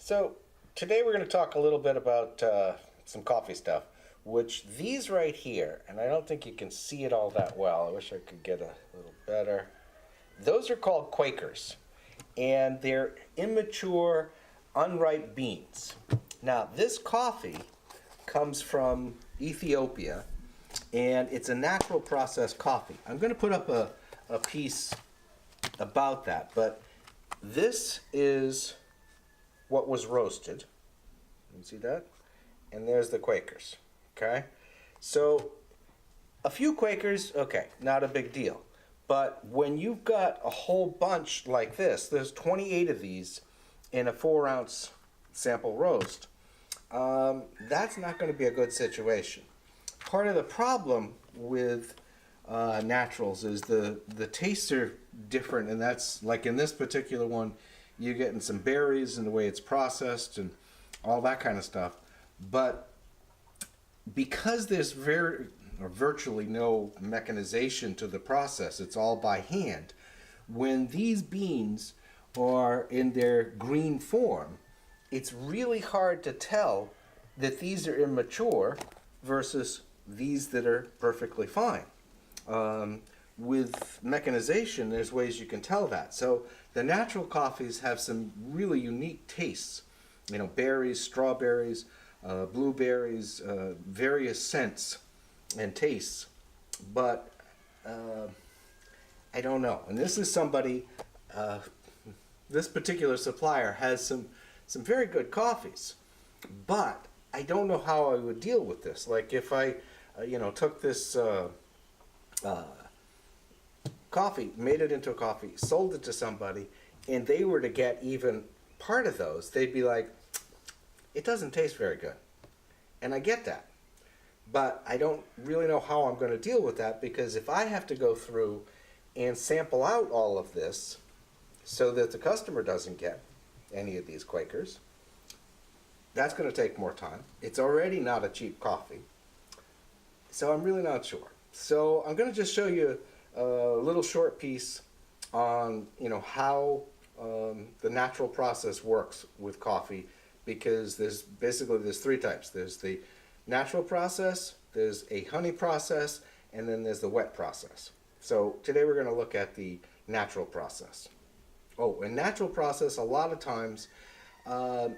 So today we're going to talk a little bit about some coffee stuff, which these right here, and I don't think you can see it all that well. I wish I could get a little better. Those are called Quakers, and they're immature, unripe beans. Now, this coffee comes from Ethiopia, and it's a natural process coffee. I'm going to put up a piece about that, but this is what was roasted. You see that? And there's the Quakers. Okay? So, a few Quakers, okay, not a big deal. But when you've got a whole bunch like this, there's 28 of these in a 4-ounce sample roast, that's not going to be a good situation. Part of the problem with naturals is the tastes are different, and that's like in this particular one, you're getting some berries and the way it's processed and all that kind of stuff. But because there's virtually no mechanization to the process, it's all by hand. When these beans are in their green form, it's really hard to tell that these are immature versus these that are perfectly fine. With mechanization, there's ways you can tell that. So the natural coffees have some really unique tastes. You know, berries, strawberries, blueberries, various scents and tastes. But I don't know. And this is somebody, this particular supplier has some very good coffees. But I don't know how I would deal with this. Like if I, took this coffee, made it into a coffee, sold it to somebody, and they were to get even part of those, they'd be like, it doesn't taste very good. And I get that. But I don't really know how I'm going to deal with that, because if I have to go through and sample out all of this so that the customer doesn't get any of these Quakers, that's going to take more time. It's already not a cheap coffee. So I'm really not sure. So I'm going to just show you a little short piece on how the natural process works with coffee, because there's three types. There's the natural process, there's a honey process, and then there's the wet process. So today we're going to look at the natural process. Oh, and natural process a lot of times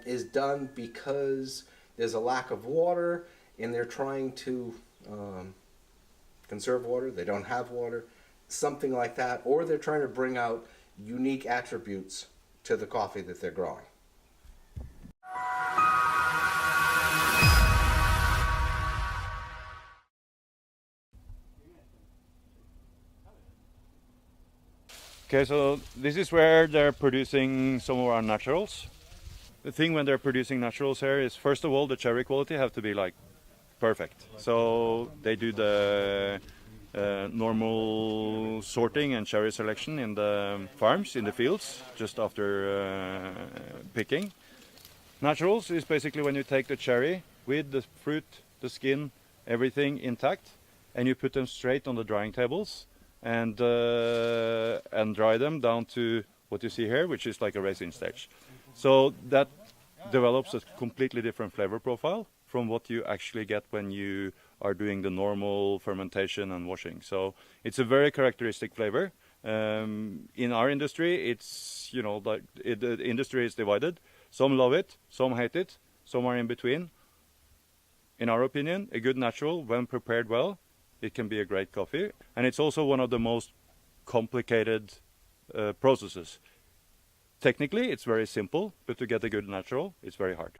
is done because there's a lack of water and they're trying to conserve water, they don't have water, something like that, or they're trying to bring out unique attributes to the coffee that they're growing. Okay, so this is where they're producing some of our naturals. The thing when they're producing naturals here is, first of all, the cherry quality have to be like perfect. So they do the normal sorting and cherry selection in the farms, in the fields, just after picking. Naturals is basically when you take the cherry with the fruit, the skin, everything intact, and you put them straight on the drying tables and dry them down to what you see here, which is like a resin stage. So that develops a completely different flavor profile from what you actually get when you are doing the normal fermentation and washing. So it's a very characteristic flavor. In our industry, it's, the industry is divided. Some love it, some hate it, some are in between. In our opinion, a good natural, when prepared well, it can be a great coffee. And it's also one of the most complicated processes. Technically, it's very simple, but to get a good natural, it's very hard.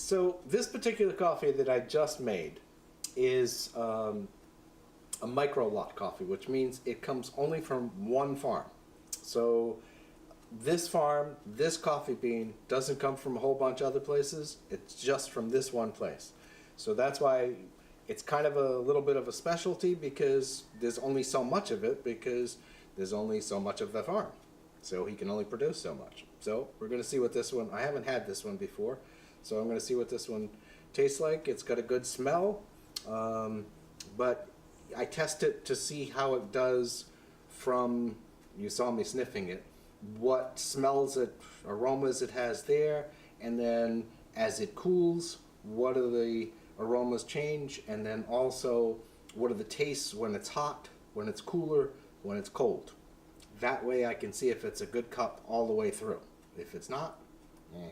So this particular coffee that I just made is a micro lot coffee, which means it comes only from one farm. So this farm, this coffee bean doesn't come from a whole bunch of other places. It's just from this one place. So that's why it's kind of a little bit of a specialty, because there's only so much of it, because there's only so much of the farm. So he can only produce so much. So we're going to see what this one, I haven't had this one before, so I'm going to see what this one tastes like. It's got a good smell, but I test it to see how it does from, you saw me sniffing it, what smells, aromas it has there, and then as it cools, what are the aromas change, and then also what are the tastes when it's hot, when it's cooler, when it's cold. That way I can see if it's a good cup all the way through. If it's not, eh.